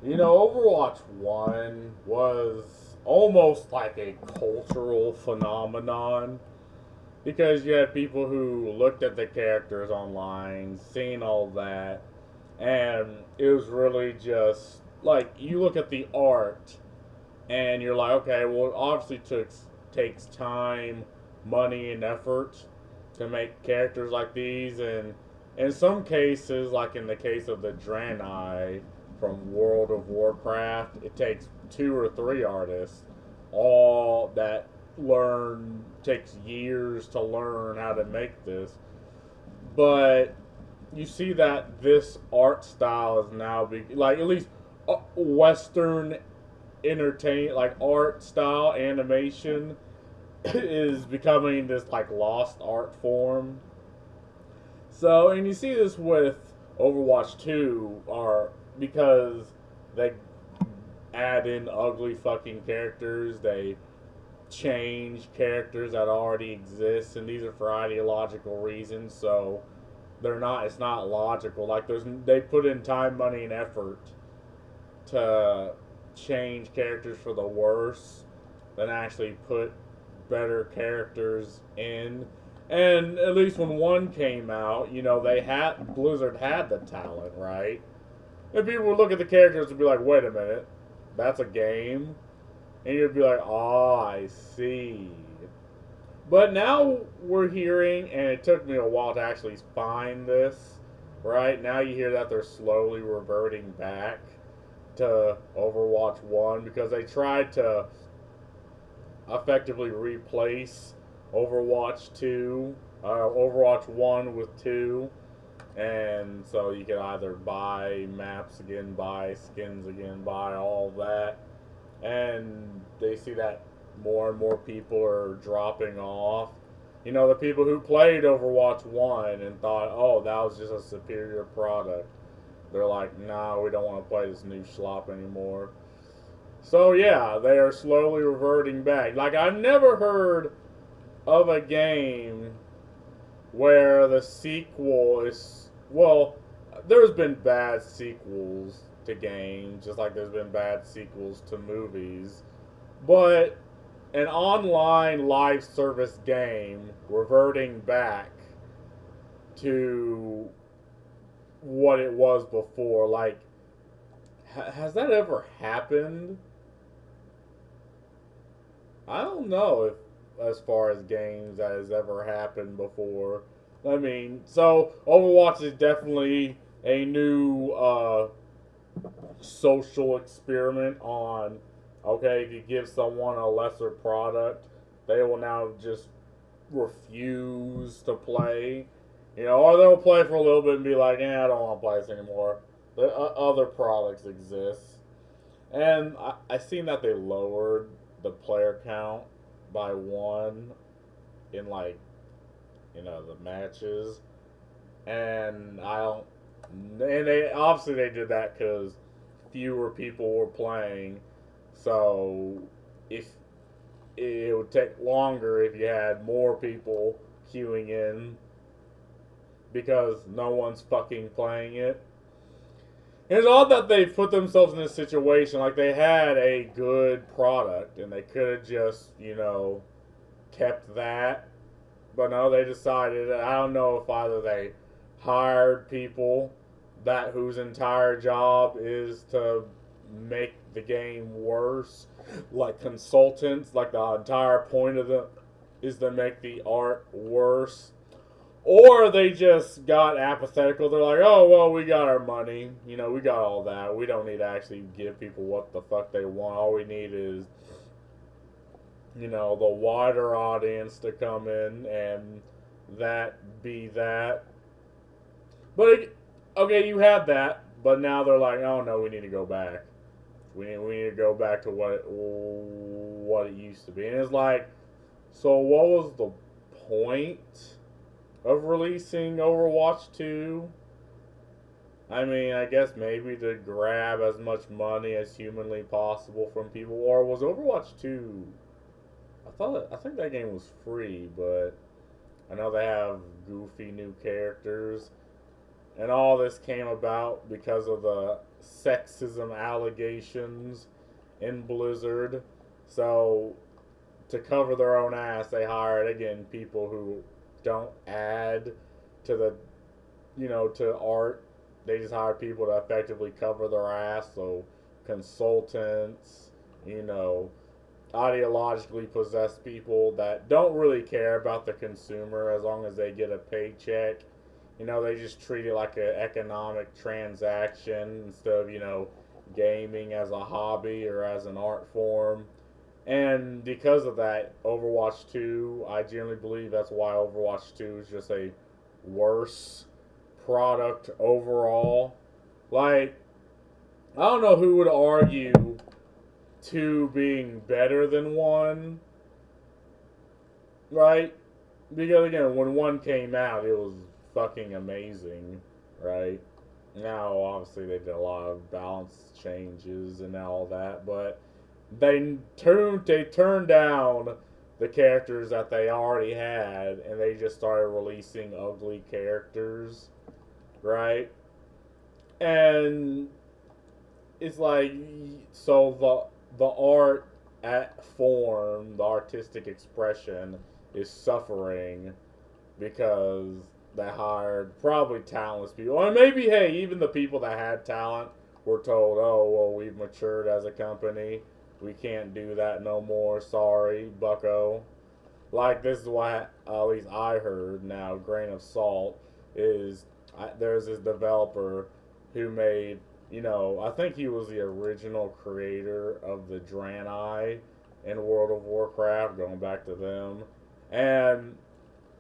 Overwatch 1 was almost like a cultural phenomenon because you had people who looked at the characters online, seen all that, and it was really just like you look at the art and you're like, okay, well, it obviously takes time, money, and effort to make characters like these, and in some cases, like in the case of the Draenei from World of Warcraft, it takes two or three artists, all that learn takes years to learn how to make this, but you see that this art style is now like at least Western entertain like art style animation is becoming this like lost art form. So, and you see this with Overwatch 2 are because they add in ugly fucking characters, they change characters that already exist, and these are for ideological reasons, so they're not it's not logical. Like they put in time, money, and effort to change characters for the worse than actually put better characters in. And at least when one came out, they had Blizzard had the talent, right? And people would look at the characters and be like, "Wait a minute, that's a game," and you'd be like, "Oh, I see." But now we're hearing, and it took me a while to actually find this. Right now, you hear that they're slowly reverting back to Overwatch 1 because they tried to effectively replace Overwatch 2, Overwatch 1 with 2. And so you could either buy maps again, buy skins again, buy all that. And they see that more and more people are dropping off. The people who played Overwatch 1 and thought, oh, that was just a superior product. They're like, nah, we don't want to play this new slop anymore. So yeah, they are slowly reverting back. Like I've never heard of a game where the sequel is there's been bad sequels to games, just like there's been bad sequels to movies. But an online live service game reverting back to what it was before, like has that ever happened? I don't know if, as far as games, that has ever happened before. I mean, so Overwatch is definitely a new social experiment on, okay, if you give someone a lesser product, they will now just refuse to play. Or they'll play for a little bit and be like, I don't want to play this anymore. The other products exist. And I seen that they lowered the player count by one in like the matches, and I don't. And they obviously they did that because fewer people were playing, so if it would take longer if you had more people queuing in because no one's fucking playing it. It's odd that they put themselves in this situation. Like they had a good product and they could have just, kept that. But no, they decided. I don't know if either they hired people that whose entire job is to make the game worse, like consultants. Like the entire point of them is to make the art worse, or they just got apathetical. They're like, oh, well, we got our money. We got all that. We don't need to actually give people what the fuck they want. All we need is, the wider audience to come in and that be that. But, okay, you had that. But now they're like, oh, no, we need to go back. We need to go back to what it used to be. And it's like, so what was the point of releasing Overwatch 2? I mean, I guess maybe to grab as much money as humanly possible from people. Or was Overwatch 2? I think that game was free, but I know they have goofy new characters. And all this came about because of the sexism allegations in Blizzard. So, to cover their own ass, they hired, again, people who don't add to the, to art. They just hire people to effectively cover their ass. So, consultants, you know, ideologically possessed people that don't really care about the consumer as long as they get a paycheck. They just treat it like an economic transaction instead of, gaming as a hobby or as an art form. And because of that, Overwatch 2, I generally believe that's why Overwatch 2 is just a worse product overall. Like, I don't know who would argue 2 being better than 1, right? Because again, when 1 came out, it was fucking amazing, right? Now, obviously, they did a lot of balance changes and all that, but they turned down the characters that they already had, and they just started releasing ugly characters, right? And it's like, so the art at form, the artistic expression, is suffering because they hired probably talentless people. Or maybe, hey, even the people that had talent were told, oh, well, we've matured as a company. We can't do that no more. Sorry, bucko. Like, this is what at least I heard. Now, grain of salt is there's this developer who made, I think he was the original creator of the Draenei in World of Warcraft, going back to them. And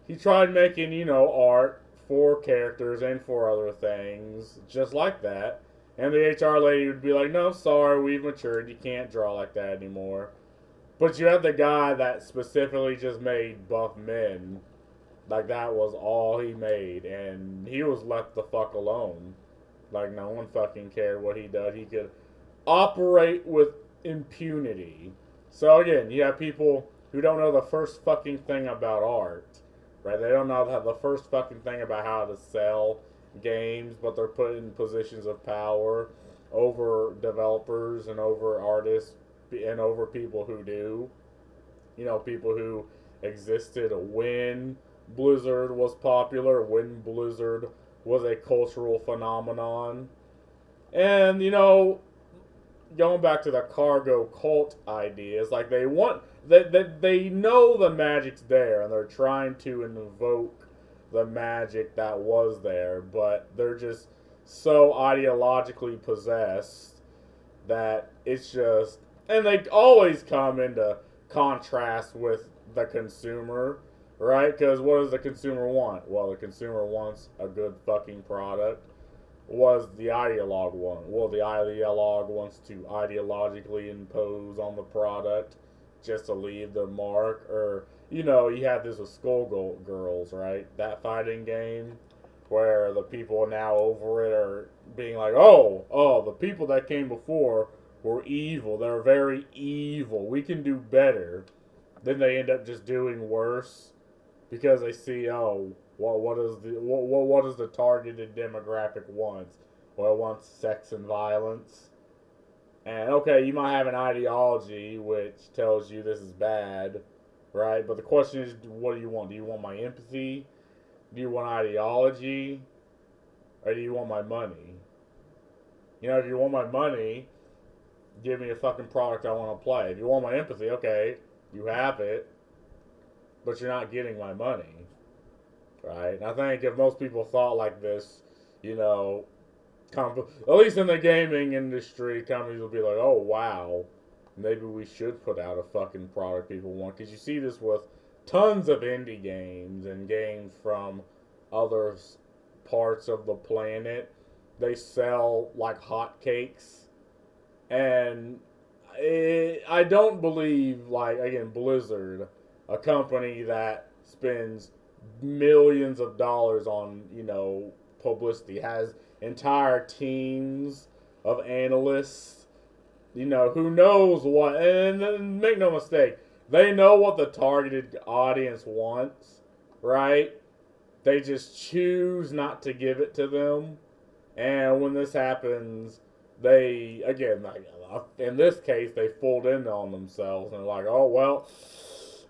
he tried making, art for characters and for other things, just like that. And the HR lady would be like, no, sorry, we've matured. You can't draw like that anymore. But you had the guy that specifically just made buff men. Like, that was all he made. And he was left the fuck alone. Like, no one fucking cared what he did. He could operate with impunity. So, again, you have people who don't know the first fucking thing about art. Right? They don't know the first fucking thing about how to sell games, but they're put in positions of power over developers and over artists and over people who do. People who existed when Blizzard was popular, when Blizzard was a cultural phenomenon. And, going back to the cargo cult ideas, like they know the magic's there and they're trying to invoke the magic that was there, but they're just so ideologically possessed that it's just, and they always come into contrast with the consumer, right? Because what does the consumer want? Well, the consumer wants a good fucking product. Was the ideologue one? Well, the ideologue wants to ideologically impose on the product just to leave their mark. Or, you have this with Skullgirls, right? That fighting game where the people now over it are being like, oh, the people that came before were evil. They're very evil. We can do better. Then they end up just doing worse because they see, what is the targeted demographic wants? Well, it wants sex and violence. And okay, you might have an ideology which tells you this is bad, right? But the question is, what do you want? Do you want my empathy? Do you want ideology? Or do you want my money? If you want my money, give me a fucking product I want to play. If you want my empathy, okay, you have it, but you're not getting my money. Right? And I think if most people thought like this, at least in the gaming industry, companies will be like, oh, wow, maybe we should put out a fucking product people want. Because you see this with tons of indie games and games from other parts of the planet. They sell like hotcakes. And I don't believe, like, again, Blizzard, a company that spends millions of dollars on, publicity, has entire teams of analysts, who knows what, and make no mistake, they know what the targeted audience wants, right? They just choose not to give it to them. And when this happens, they, again, like, in this case, they fold in on themselves and are like, oh, well,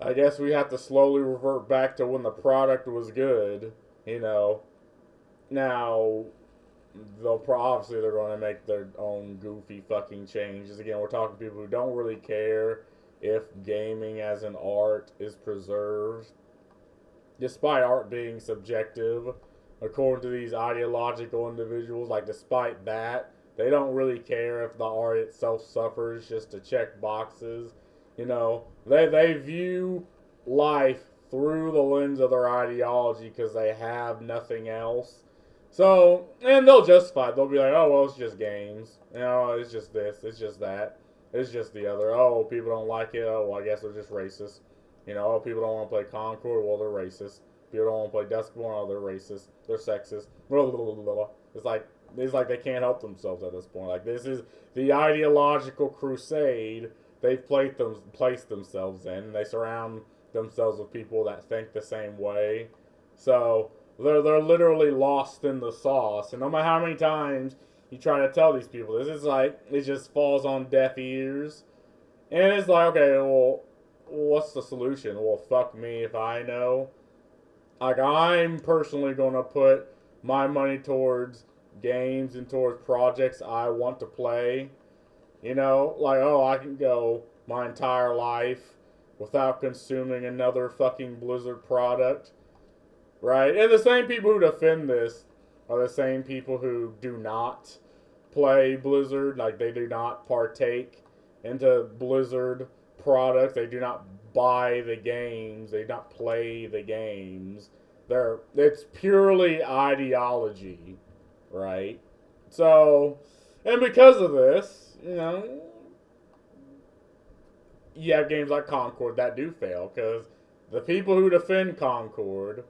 I guess we have to slowly revert back to when the product was good, you know. Now, obviously they're going to make their own goofy fucking changes. Again, we're talking people who don't really care if gaming as an art is preserved, despite art being subjective, according to these ideological individuals. Like, despite that, they don't really care if the art itself suffers just to check boxes. You know, they view life through the lens of their ideology because they have nothing else. So, and they'll justify it. They'll be like, oh, well, it's just games. You know, it's just this, it's just that, it's just the other. Oh, people don't like it. Oh, well, I guess they're just racist. You know, oh, people don't want to play Concord. Well, they're racist. People don't want to play Duskborn. Oh, they're racist. They're sexist. Blah, blah, blah, blah. It's like they can't help themselves at this point. Like, this is the ideological crusade they've placed themselves in. And they surround themselves with people that think the same way. So they're literally lost in the sauce. And no matter how many times you try to tell these people this, it's like it just falls on deaf ears. And it's like, okay, well, what's the solution? Well, fuck me if I know. Like, I'm personally gonna put my money towards games and towards projects I want to play. You know, like, oh, I can go my entire life without consuming another fucking Blizzard product. Right? And the same people who defend this are the same people who do not play Blizzard. Like, they do not partake into Blizzard products. They do not buy the games. They do not play the games. It's purely ideology, right? So, and because of this, you know, you have games like Concord that do fail because the people who defend Concord,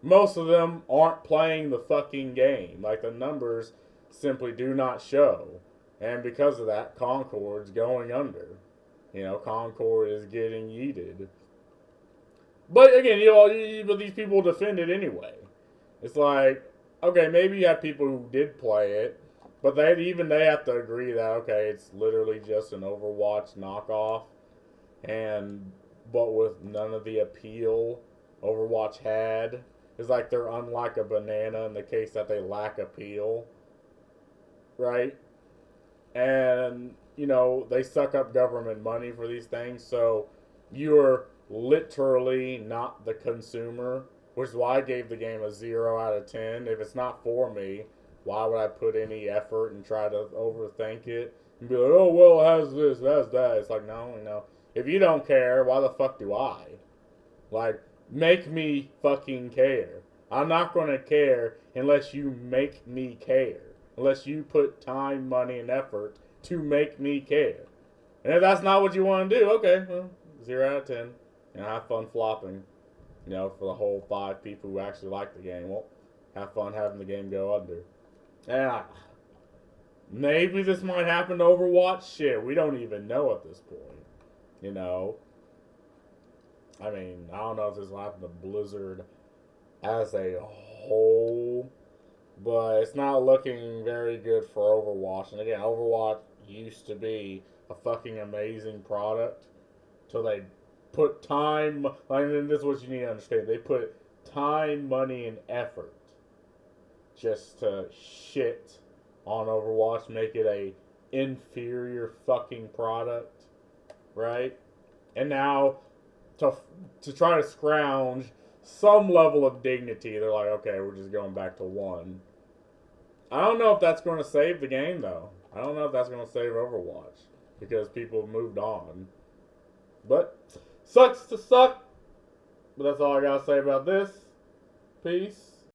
most of them aren't playing the fucking game. Like, the numbers simply do not show. And because of that, Concord's going under. You know, Concord is getting yeeted. But again, but these people defend it anyway. It's like, okay, maybe you have people who did play it, but they have to agree that, okay, it's literally just an Overwatch knockoff, but with none of the appeal Overwatch had. It's like they're unlike a banana in the case that they lack appeal, right? And, you know, they suck up government money for these things, so you're literally not the consumer, which is why I gave the game a 0 out of 10. If it's not for me, why would I put any effort and try to overthink it and be like, oh, well, it has this, it has that. It's like, no, you know, if you don't care, why the fuck do I? Like, make me fucking care. I'm not going to care unless you make me care. Unless you put time, money, and effort to make me care. And if that's not what you want to do, okay, well, 0 out of 10. And have fun flopping. You know, for the whole 5 people who actually like the game. Well, have fun having the game go under. And maybe this might happen to Overwatch. Shit, we don't even know at this point. You know, I mean, I don't know if this will happen to Blizzard as a whole, but it's not looking very good for Overwatch. And again, Overwatch used to be a fucking amazing product till they put time, and this is what you need to understand, they put time, money, and effort just to shit on Overwatch, make it a inferior fucking product, right? And now to try to scrounge some level of dignity, they're like, okay, we're just going back to 1. I don't know if that's going to save the game, though. I don't know if that's going to save Overwatch because people have moved on. But sucks to suck. But that's all I got to say about this. Peace.